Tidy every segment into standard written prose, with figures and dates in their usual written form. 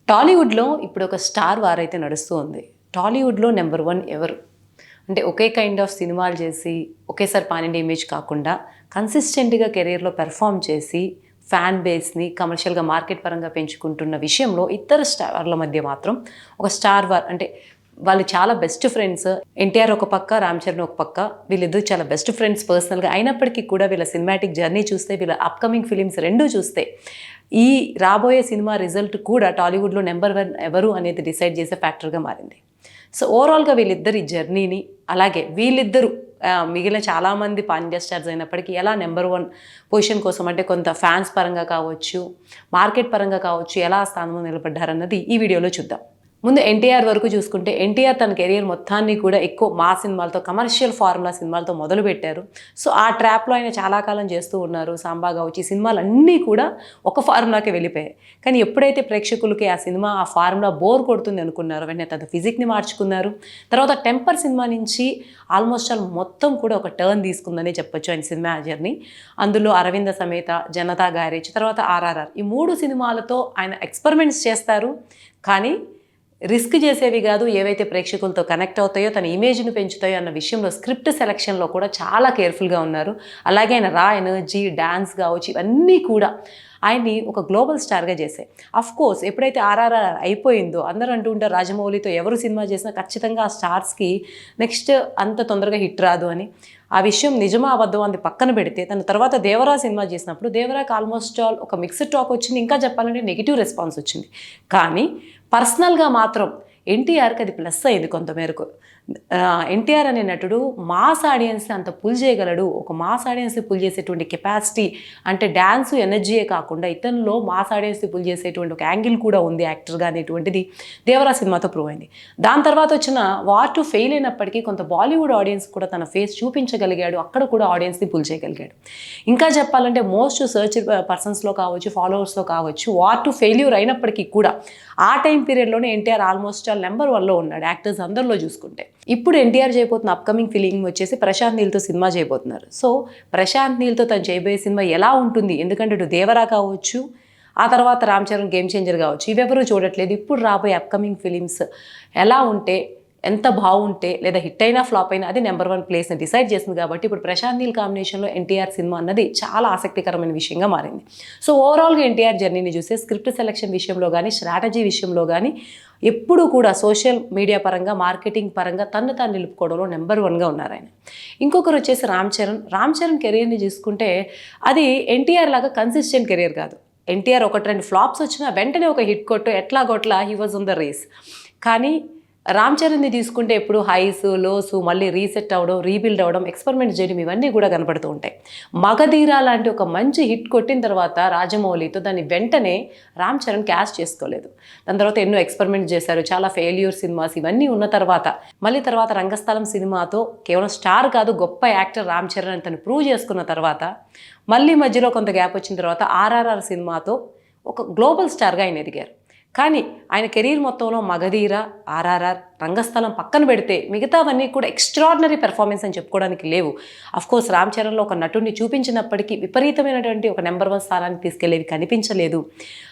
టాలీవుడ్లో ఇప్పుడు ఒక స్టార్ వార్ అయితే నడుస్తూ ఉంది. టాలీవుడ్లో నెంబర్ 1 ఎవరు? అంటే ఒకే కైండ్ ఆఫ్ సినిమాలు చేసి, ఒకేసారి పాన్ ఇండియా ఇమేజ్ కాకుండా కన్సిస్టెంట్‌గా కెరియర్‌లో పెర్ఫార్మ్ చేసి, ఫ్యాన్ బేస్‌ని కమర్షియల్‌గా మార్కెట్ పరంగా పెంచుకుంటున్న విషయంలో ఇద్దరు స్టార్ల మధ్య మాత్రం ఒక స్టార్ వార్ అంటే వాళ్ళు చాలా బెస్ట్ ఫ్రెండ్స్. ఎన్టీఆర్ ఒక పక్క, రామ్ చరణ్ ఒక పక్క. వీళ్ళిద్దరూ చాలా బెస్ట్ ఫ్రెండ్స్ పర్సనల్‌గా. అయినప్పటికీ కూడా వీళ్ళ సినిమాటిక్ జర్నీ చూస్తే, వీళ్ళ అప్‌కమింగ్ ఫిలిమ్స్ 2 చూస్తే, ఈ రాబోయే సినిమా రిజల్ట్ కూడా టాలీవుడ్‌లో నెంబర్ 1 ఎవరు అనేది డిసైడ్ చేసే ఫ్యాక్టర్‌గా మారింది. సో, ఓవరాల్‌గా వీళ్ళిద్దరి జర్నీని, అలాగే వీళ్ళిద్దరూ మిగిలిన చాలామంది పాన్ ఇండియా స్టార్స్ అయినప్పటికీ ఎలా నెంబర్ 1 పొజిషన్ కోసం అంటే కొంత ఫ్యాన్స్ పరంగా కావచ్చు, మార్కెట్ పరంగా కావచ్చు, ఎలా ఆ స్థానంలో నిలబడ్డారన్నది ఈ వీడియోలో చూద్దాం. ముందు ఎన్టీఆర్ వరకు చూసుకుంటే, ఎన్టీఆర్ తన కెరియర్ మొత్తాన్ని కూడా ఎక్కువ మా సినిమాలతో, కమర్షియల్ ఫార్ములా సినిమాలతో మొదలుపెట్టారు. సో, ఆ ట్రాప్‌లో ఆయన చాలా కాలం చేస్తూ ఉన్నారు. సాంబా కావచ్చు, ఈ సినిమాలన్నీ కూడా ఒక ఫార్ములాకే వెళ్ళిపోయాయి. కానీ ఎప్పుడైతే ప్రేక్షకులకి ఆ సినిమా, ఆ ఫార్ములా బోర్ కొడుతుంది అనుకున్నారో, వెంటనే తన ఫిజిక్‌ని మార్చుకున్నారు. తర్వాత టెంపర్ సినిమా నుంచి ఆల్మోస్ట్ మొత్తం కూడా ఒక టర్న్ తీసుకుందనే చెప్పొచ్చు ఆయన సినిమా జర్నీ. అందులో అరవింద సమేత, జనతా గ్యారేజ్, తర్వాత ఆర్ఆర్ఆర్, ఈ 3 సినిమాలతో ఆయన ఎక్స్పెరిమెంట్స్ చేస్తారు. కానీ రిస్క్ చేసేవి కాదు. ఏవైతే ప్రేక్షకులతో కనెక్ట్ అవుతాయో, తన ఇమేజ్‌ని పెంచుతాయో అన్న విషయంలో స్క్రిప్ట్ సెలక్షన్‌లో కూడా చాలా కేర్ఫుల్‌గా ఉన్నారు. అలాగే ఆయన రా ఎనర్జీ, డాన్స్ కావచ్చు, ఇవన్నీ కూడా ఆయన్ని ఒక గ్లోబల్ స్టార్‌గా చేశాయి. అఫ్‌కోర్స్ ఎప్పుడైతే ఆర్ఆర్ఆర్ అయిపోయిందో, అందరూ అంటూ ఉంటారు రాజమౌళితో ఎవరు సినిమా చేసినా ఖచ్చితంగా ఆ స్టార్స్‌కి నెక్స్ట్ అంత తొందరగా హిట్ రాదు అని. ఆ విషయం నిజమా అబద్ధమా అది పక్కన పెడితే, తన తర్వాత దేవరా సినిమా చేసినప్పుడు దేవరాకి ఆల్మోస్ట్ ఆల్ ఒక మిక్స్డ్ టాక్ వచ్చింది. ఇంకా చెప్పాలంటే నెగిటివ్ రెస్పాన్స్ వచ్చింది. కానీ పర్సనల్‌గా మాత్రం ఎన్టీఆర్‌కి అది ప్లస్ అయింది కొంతమేరకు. ఎన్టీఆర్ అనే నటుడు మాస్ ఆడియన్స్‌ని అంత పుల్ చేయగలడు. ఒక మాస్ ఆడియన్స్‌ని పుల్ చేసేటువంటి కెపాసిటీ, అంటే డాన్స్ ఎనర్జీయే కాకుండా ఇతనిలో మాస్ ఆడియన్స్‌ని పుల్ చేసేటువంటి ఒక యాంగిల్ కూడా ఉంది యాక్టర్‌గా అనేటువంటిది దేవరా సినిమాతో ప్రూవ్ అయింది. దాని తర్వాత వచ్చిన వార్ 2 ఫెయిల్ అయినప్పటికీ కొంత బాలీవుడ్ ఆడియన్స్ కూడా తన ఫేస్ చూపించగలిగాడు. అక్కడ కూడా ఆడియన్స్‌ని పుల్ చేయగలిగాడు. ఇంకా చెప్పాలంటే మోస్ట్ సర్చ్ పర్సన్స్‌లో కావచ్చు, ఫాలోవర్స్‌లో కావచ్చు, వార్ 2 ఫెయిల్యూర్ అయినప్పటికీ కూడా ఆ టైం పీరియడ్‌లోనే ఎన్టీఆర్ ఆల్మోస్ట్ ఆల్ నెంబర్ 1లో ఉన్నాడు యాక్టర్స్ అందరిలో చూసుకుంటే. ఇప్పుడు ఎన్టీఆర్ చేయబోతున్న అప్‌కమింగ్ ఫిలిం వచ్చేసి ప్రశాంత్ నీల్‌తో సినిమా చేయబోతున్నారు. సో, ప్రశాంత్ నీల్‌తో తను చేయబోయే సినిమా ఎలా ఉంటుంది? ఎందుకంటే ఇటు దేవరా కావచ్చు, ఆ తర్వాత రామ్ చరణ్ గేమ్ చేంజర్ కావచ్చు, ఇవెవరూ చూడట్లేదు. ఇప్పుడు రాబోయే అప్‌కమింగ్ ఫిలిమ్స్ ఎలా ఉంటే, ఎంత బాగుంటే, లేదా హిట్ అయినా ఫ్లాప్ అయినా అది నెంబర్ 1 ప్లేస్‌ని డిసైడ్ చేస్తుంది. కాబట్టి ఇప్పుడు ప్రశాంత్ నీల్ కాంబినేషన్‌లో ఎన్టీఆర్ సినిమా అన్నది చాలా ఆసక్తికరమైన విషయంగా మారింది. సో, ఓవరాల్‌గా ఎన్టీఆర్ జర్నీని చూస్తే స్క్రిప్ట్ సెలక్షన్ విషయంలో కానీ, స్ట్రాటజీ విషయంలో కానీ ఎప్పుడూ కూడా సోషల్ మీడియా పరంగా, మార్కెటింగ్ పరంగా తన్ను తాను నిలుపుకోవడంలో నెంబర్ 1గా ఉన్నారు ఆయన. ఇంకొకరు వచ్చేసి రామ్ చరణ్. రామ్ చరణ్ కెరియర్‌ని చూసుకుంటే అది ఎన్టీఆర్ లాగా కన్సిస్టెంట్ కెరియర్ కాదు. ఎన్టీఆర్ 1, 2 ఫ్లాప్స్ వచ్చినా వెంటనే ఒక హిట్ కొట్టు ఎట్లాగొట్లా he was on the race. కానీ రామ్ చరణ్‌ని తీసుకుంటే ఎప్పుడు హైస్, లోస్, మళ్ళీ రీసెట్ అవ్వడం, రీబిల్డ్ అవ్వడం, ఎక్స్పెరిమెంట్ చేయడం ఇవన్నీ కూడా కనపడుతూ ఉంటాయి. మగధీర లాంటి ఒక మంచి హిట్ కొట్టిన తర్వాత రాజమౌళితో దాన్ని వెంటనే రామ్ చరణ్ క్యాష్ చేసుకోలేదు. దాని తర్వాత ఎన్నో ఎక్స్పెరిమెంట్ చేశారు. చాలా ఫెయిల్యూర్ సినిమాస్ ఇవన్నీ ఉన్న తర్వాత మళ్ళీ తర్వాత రంగస్థలం సినిమాతో కేవలం స్టార్ కాదు, గొప్ప యాక్టర్ రామ్ చరణ్ అని తను ప్రూవ్ చేసుకున్న తర్వాత మళ్ళీ మధ్యలో కొంత గ్యాప్ వచ్చిన తర్వాత ఆర్ఆర్ఆర్ సినిమాతో ఒక గ్లోబల్ స్టార్‌గా ఆయన ఎదిగారు. కానీ ఆయన కెరీర్ మొత్తంలో మగధీర, ఆర్ఆర్ఆర్, రంగస్థలం పక్కన పెడితే మిగతావన్నీ కూడా ఎక్స్ట్రాడినరీ పెర్ఫార్మెన్స్ అని చెప్పుకోవడానికి లేవు. అఫ్‌కోర్స్ రామ్ చరణ్‌లో ఒక నటుడిని చూపించినప్పటికీ విపరీతమైనటువంటి ఒక నెంబర్ 1 స్థానానికి తీసుకెళ్లేవి కనిపించలేదు.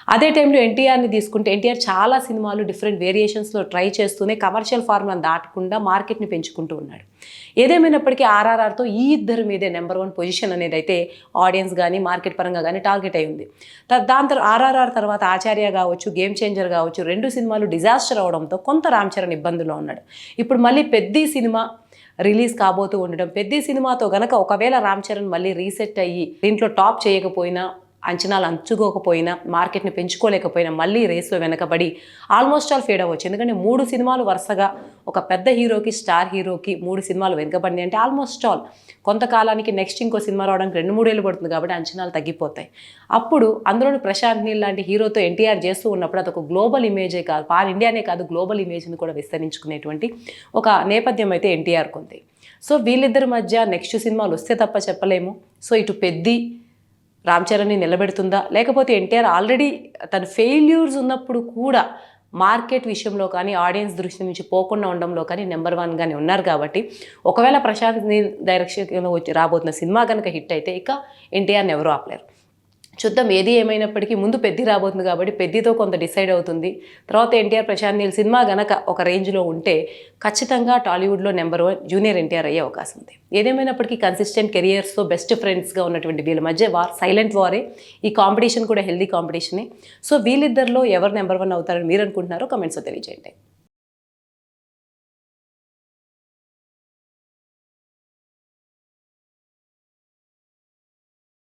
అదే టైంలో ఎన్టీఆర్‌ని తీసుకుంటే ఎన్టీఆర్ చాలా సినిమాలు డిఫరెంట్ వేరియేషన్స్‌లో ట్రై చేస్తూనే కమర్షియల్ ఫార్ములాను దాటకుండా మార్కెట్‌ని పెంచుకుంటూ ఉన్నాడు. ఏదేమైనప్పటికీ ఆర్ఆర్ఆర్‌తో ఈ ఇద్దరి మీదే నెంబర్ 1 పొజిషన్ అనేది అయితే ఆడియన్స్ కానీ, మార్కెట్ పరంగా కానీ టార్గెట్ అయి ఉంది. దాని తర్వాత ఆర్ఆర్ఆర్ తర్వాత ఆచార్య కావచ్చు, గేమ్ చేంజర్ కావచ్చు, 2 సినిమాలు డిజాస్టర్ అవడంతో కొంత రామ్ చరణ్ ఇబ్బందుల్లో ఉన్నాడు. ఇప్పుడు మళ్ళీ పెద్ది సినిమా రిలీజ్ కాబోతూ ఉండడం, పెద్ది సినిమాతో గనక ఒకవేళ రామ్ చరణ్ మళ్ళీ రీసెట్ అయ్యి దీంట్లో టాప్ చేయకపోయినా, అంచనాలు అంచుకోకపోయినా, మార్కెట్ని పెంచుకోలేకపోయినా మళ్ళీ రేస్లో వెనకబడి ఆల్మోస్ట్ ఆల్ ఫేడ్ అవ్వచ్చు. ఎందుకంటే 3 సినిమాలు వరుసగా ఒక పెద్ద హీరోకి, స్టార్ హీరోకి 3 సినిమాలు వెనకబడినాయి అంటే ఆల్మోస్ట్ ఆల్ కొంతకాలానికి నెక్స్ట్ ఇంకో సినిమా రావడానికి 2-3 ఏళ్ళు పడుతుంది. కాబట్టి అంచనాలు తగ్గిపోతాయి. అప్పుడు అందులోని ప్రశాంత్ నీల్ లాంటి హీరోతో ఎన్టీఆర్ చేస్తూ ఉన్నప్పుడు అదొక గ్లోబల్ ఇమేజే కాదు, పాన్ ఇండియానే కాదు, గ్లోబల్ ఇమేజ్ని కూడా విస్తరించుకునేటువంటి ఒక నేపథ్యం అయితే ఎన్టీఆర్‌కు ఉంది. సో, వీళ్ళిద్దరి మధ్య నెక్స్ట్ సినిమాలు వస్తే తప్ప చెప్పలేము. సో, ఇటు పెద్ది రామ్ చరణ్‌ని నిలబెడుతుందా? లేకపోతే ఎన్టీఆర్ ఆల్రెడీ తన ఫెయిల్యూర్స్ ఉన్నప్పుడు కూడా మార్కెట్ విషయంలో కానీ, ఆడియన్స్ దృష్టి నుంచి పోకుండా ఉండడంలో కానీ నెంబర్ 1గానే ఉన్నారు. కాబట్టి ఒకవేళ ప్రశాంత్ నీల్ డైరెక్షన్‌లో రాబోతున్న సినిమా కనుక హిట్ అయితే ఇక ఎన్టీఆర్‌ని ఎవరు ఆపలేరు. చూద్దాం ఏది ఏమైనప్పటికీ ముందు పెద్ది రాబోతుంది కాబట్టి పెద్దితో కొంత డిసైడ్ అవుతుంది. తర్వాత ఎన్టీఆర్ ప్రశాంత్ నీల్ సినిమా గనక ఒక రేంజ్లో ఉంటే ఖచ్చితంగా టాలీవుడ్లో నెంబర్ 1 జూనియర్ ఎన్టీఆర్ అయ్యే అవకాశం ఉంది. ఏదేమైనప్పటికీ కన్సిస్టెంట్ కెరియర్స్తో బెస్ట్ ఫ్రెండ్స్గా ఉన్నటువంటి వీళ్ళ మధ్య సైలెంట్ వారే. ఈ కాంపిటీషన్ కూడా హెల్దీ కాంపిటీషనే. సో వీళ్ళిద్దరిలో ఎవరు నెంబర్ 1 అవుతారని మీరు అనుకుంటున్నారో కమెంట్స్లో తెలియజేయండి.